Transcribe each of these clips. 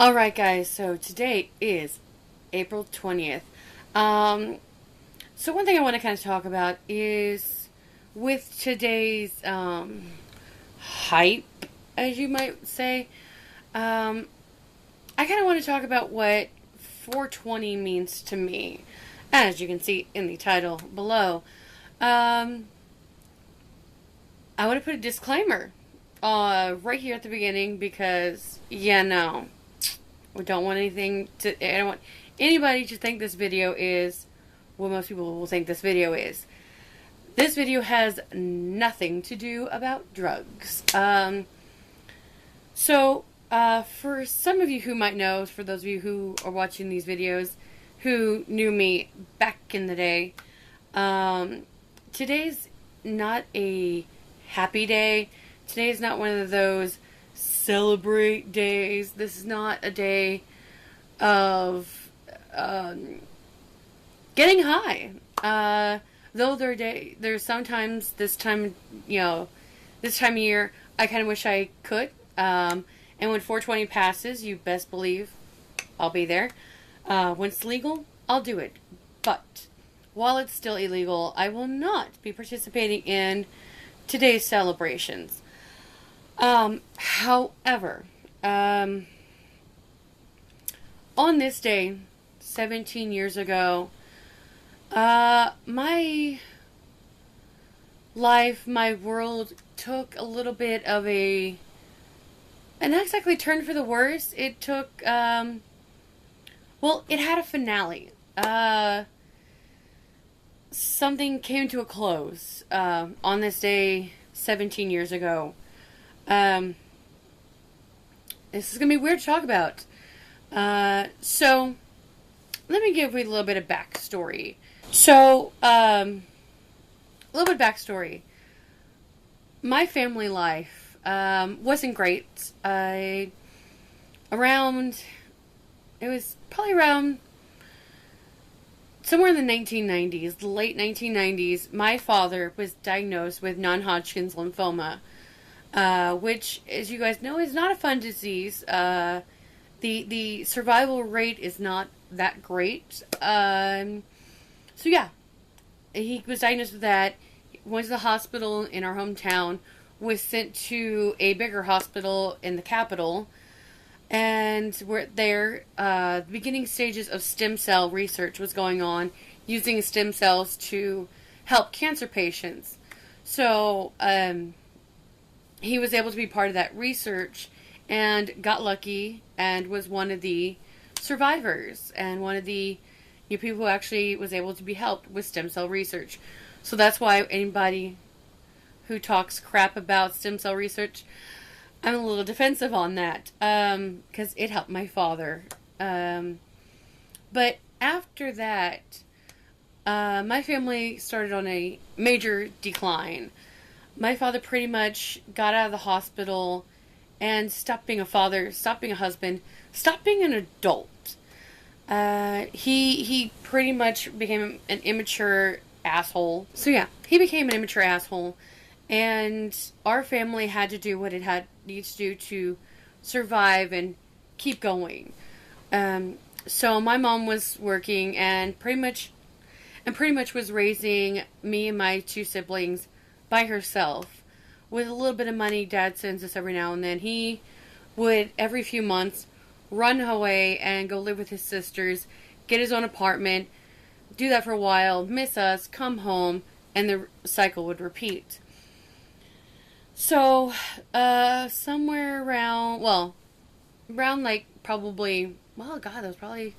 Alright, guys, so today is April 20th. So, one thing I want to kind of talk about is with today's hype, as you might say, I kind of want to talk about what 420 means to me, as you can see in the title below. Um, I want to put a disclaimer right here at the beginning because, no. We don't want I don't want anybody to think this video is what most people will think this video is. This video has nothing to do about drugs. For some of you who might know, for those of you who are watching these videos, who knew me back in the day, today's not a happy day. Today is not one of those celebrate days. This is not a day of getting high. Though there's sometimes this time of year, I kind of wish I could. And when 420 passes, you best believe I'll be there. When it's legal, I'll do it. But while it's still illegal, I will not be participating in today's celebrations. However, on this day, 17 years ago, my life, my world took a little bit of and not exactly turn for the worse. It took, it had a finale. Something came to a close, on this day, 17 years ago. This is going to be weird to talk about. So, let me give you a little bit of backstory. A little bit of backstory. My family life, wasn't great. It was probably around somewhere in the 1990s, the late 1990s, my father was diagnosed with non-Hodgkin's lymphoma. Which, as you guys know, is not a fun disease. The survival rate is not that great. He was diagnosed with that. Went to the hospital in our hometown. Was sent to a bigger hospital in the capital, and we're there. The beginning stages of stem cell research was going on, using stem cells to help cancer patients. So, he was able to be part of that research and got lucky and was one of the survivors and one of the people who actually was able to be helped with stem cell research. So that's why anybody who talks crap about stem cell research, I'm a little defensive on that, because it helped my father. But after that, my family started on a major decline. My father pretty much got out of the hospital and stopped being a father, stopped being a husband, stopped being an adult. He pretty much became an immature asshole. So he became an immature asshole, and our family had to do what it needs to do to survive and keep going. So my mom was working and pretty much was raising me and my two siblings by herself with a little bit of money Dad sends us every now and then. He would every few months run away and go live with his sisters, get his own apartment, do that for a while, miss us, come home, and the cycle would repeat. So, somewhere around like probably, that was probably,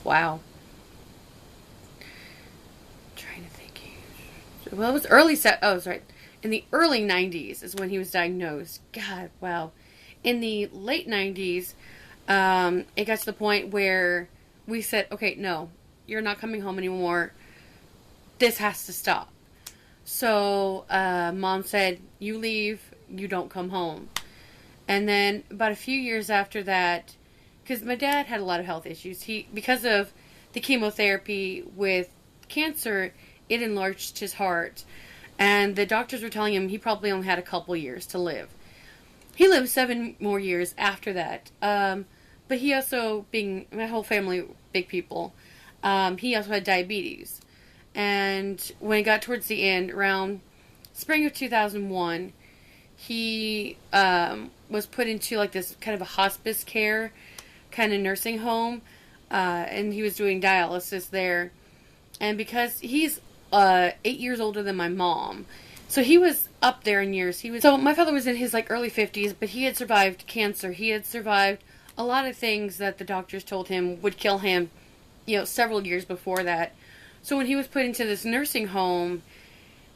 wow. Well, it was in the early 90s is when he was diagnosed. God, wow. In the late 90s, it got to the point where we said, okay, no, you're not coming home anymore. This has to stop. So, Mom said, you leave, you don't come home. And then about a few years after that, because my dad had a lot of health issues, because of the chemotherapy with cancer, it enlarged his heart, and the doctors were telling him he probably only had a couple years to live. he lived 7 more years after that. But he also, being my whole family, big people, he also had diabetes. And when it got towards the end, around spring of 2001, he was put into like this kind of a hospice care kind of nursing home, and he was doing dialysis there. And because he's 8 years older than my mom, so he was up there in years. So my father was in his like early 50s, but he had survived cancer. He had survived a lot of things that the doctors told him would kill him, several years before that. So when he was put into this nursing home,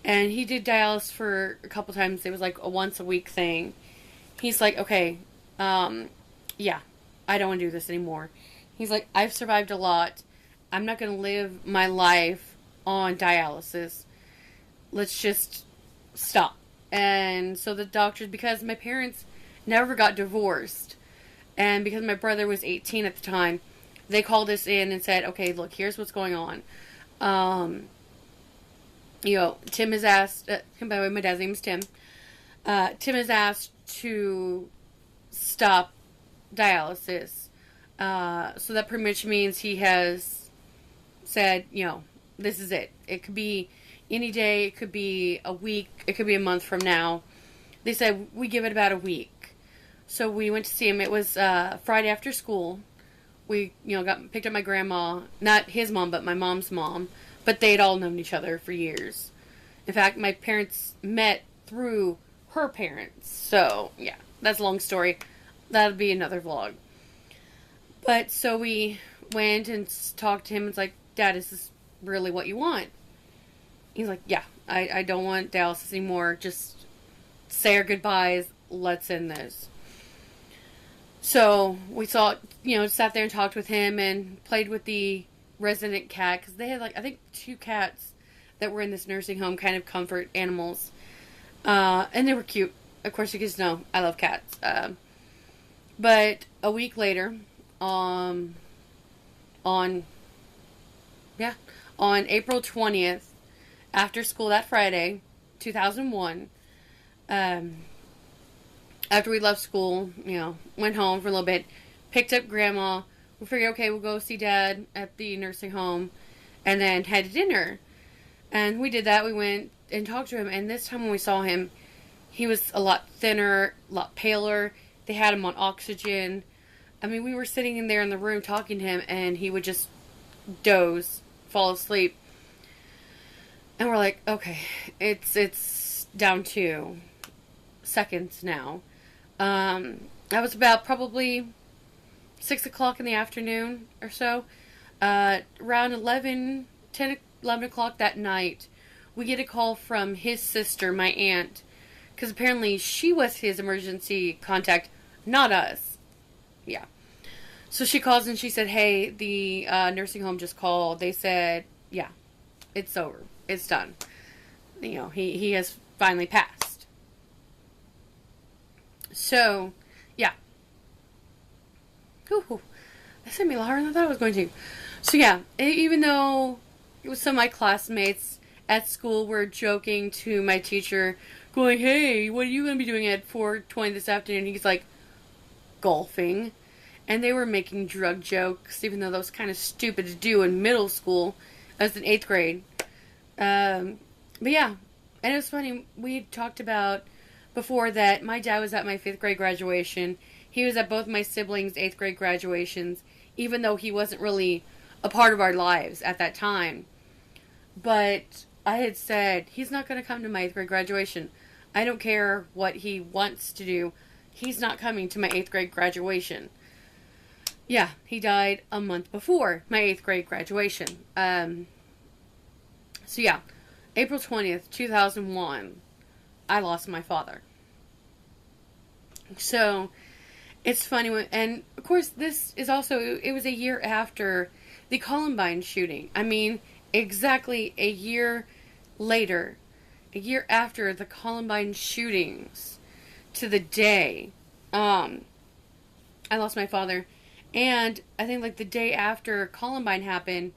and he did dialysis for a couple times, it was like a once a week thing. He's like, okay, yeah, I don't want to do this anymore. He's like, I've survived a lot. I'm not going to live my life on dialysis. Let's just stop. And so the doctors, because my parents never got divorced, and because my brother was 18 at the time, they called us in and said, okay, look, here's what's going on. Tim has asked, by the way, my dad's name is Tim. Tim has asked to stop dialysis. So that pretty much means he has said, this is it. It could be any day, it could be a week, it could be a month from now. They said, we give it about a week. So we went to see him. It was Friday after school. We, picked up my grandma, not his mom, but my mom's mom. But they'd all known each other for years. In fact, my parents met through her parents. So, yeah, that's a long story. That'll be another vlog. But, so we went and talked to him. It's like, Dad, is this really what you want? He's like, yeah, I don't want dialysis anymore. Just say our goodbyes. Let's end this. So, we sat there and talked with him and played with the resident cat, because they had I think 2 cats that were in this nursing home, kind of comfort animals, and they were cute. Of course, you guys know I love cats. But a week later, on April 20th, after school that Friday, 2001, after we left school, went home for a little bit, picked up Grandma. We figured, okay, we'll go see Dad at the nursing home, and then head to dinner. And we did that. We went and talked to him, and this time when we saw him, he was a lot thinner, a lot paler. They had him on oxygen. I mean, we were sitting in there in the room talking to him, and he would just doze, fall asleep. And we're like, okay, it's down to seconds now. That was about probably 6 o'clock in the afternoon or so. Around 11 o'clock that night, we get a call from his sister, my aunt, because apparently she was his emergency contact, not us. Yeah. So she calls and she said, hey, the nursing home just called. They said, yeah, it's over. It's done. He has finally passed. So, yeah. Ooh, that sent me louder than I thought it was going to. So, yeah, even though some of my classmates at school were joking to my teacher, going, hey, what are you going to be doing at 4:20 this afternoon? He's like, golfing. And they were making drug jokes, even though that was kind of stupid to do in middle school. I was in 8th grade. But yeah, and it was funny. We talked about before that my dad was at my 5th grade graduation. He was at both my siblings' 8th grade graduations, even though he wasn't really a part of our lives at that time. But I had said, he's not going to come to my 8th grade graduation. I don't care what he wants to do. He's not coming to my 8th grade graduation. Yeah, he died a month before my 8th grade graduation. So yeah, April 20th, 2001, I lost my father. So, it's funny, and of course this is also, it was a year after the Columbine shooting. I mean, exactly a year later, a year after the Columbine shootings, to the day, I lost my father. And I think like the day after Columbine happened,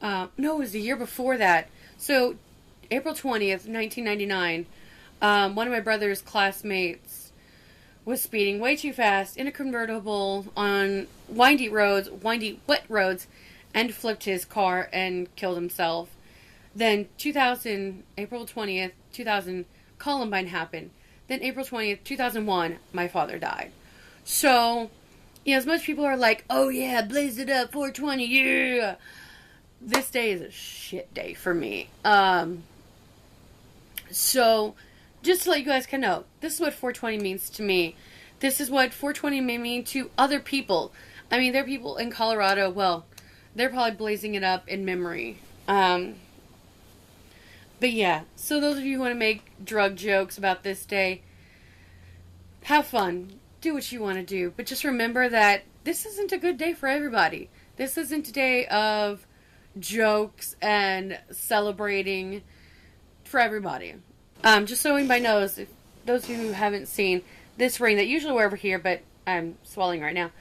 no, it was the year before that. So, April 20th, 1999, one of my brother's classmates was speeding way too fast in a convertible on windy roads, windy, wet roads, and flipped his car and killed himself. Then 2000, April 20th, 2000, Columbine happened. Then April 20th, 2001, my father died. So, as much people are like, oh yeah, blaze it up, 420, yeah. This day is a shit day for me. So, just to let you guys kind of know, this is what 420 means to me. This is what 420 may mean to other people. I mean, there are people in Colorado, well, they're probably blazing it up in memory. But yeah, so those of you who want to make drug jokes about this day, have fun. Do what you want to do. But just remember that this isn't a good day for everybody. This isn't a day of jokes and celebrating for everybody. Just so anybody knows, if those of you who haven't seen this ring that I usually wear over here, but I'm swelling right now.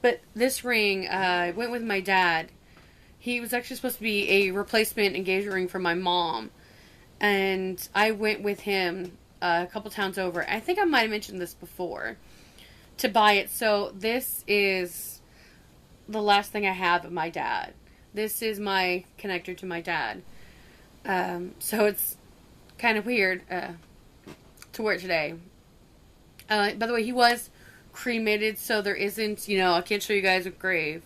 But this ring, I went with my dad. He was actually supposed to be a replacement engagement ring for my mom. And I went with him a couple towns over. I think I might have mentioned this before. To buy it. So this is the last thing I have of my dad. This is my connector to my dad. So it's kind of weird to wear it today. By the way, he was cremated, so there isn't, I can't show you guys a grave.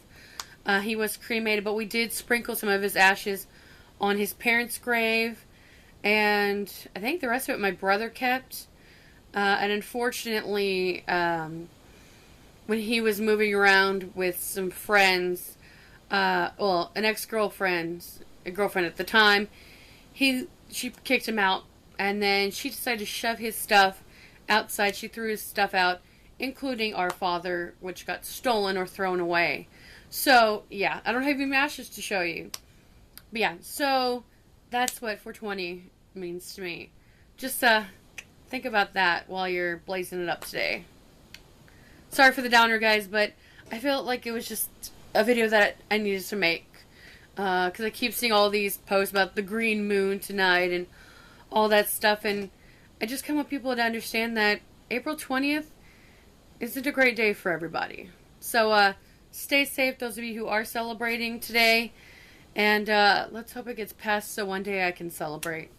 He was cremated, but we did sprinkle some of his ashes on his parents' grave, and I think the rest of it my brother kept. And unfortunately, when he was moving around with some friends, an ex-girlfriend, a girlfriend at the time, she kicked him out, and then she decided to shove his stuff outside. She threw his stuff out, including our father, which got stolen or thrown away. So, yeah, I don't have any ashes to show you. But yeah, so that's what 420 means to me. Just think about that while you're blazing it up today. Sorry for the downer, guys, but I felt like it was just a video that I needed to make. Because I keep seeing all these posts about the green moon tonight and all that stuff, and I just kind of want people to understand that April 20th isn't a great day for everybody. So, stay safe, those of you who are celebrating today, and let's hope it gets past so one day I can celebrate.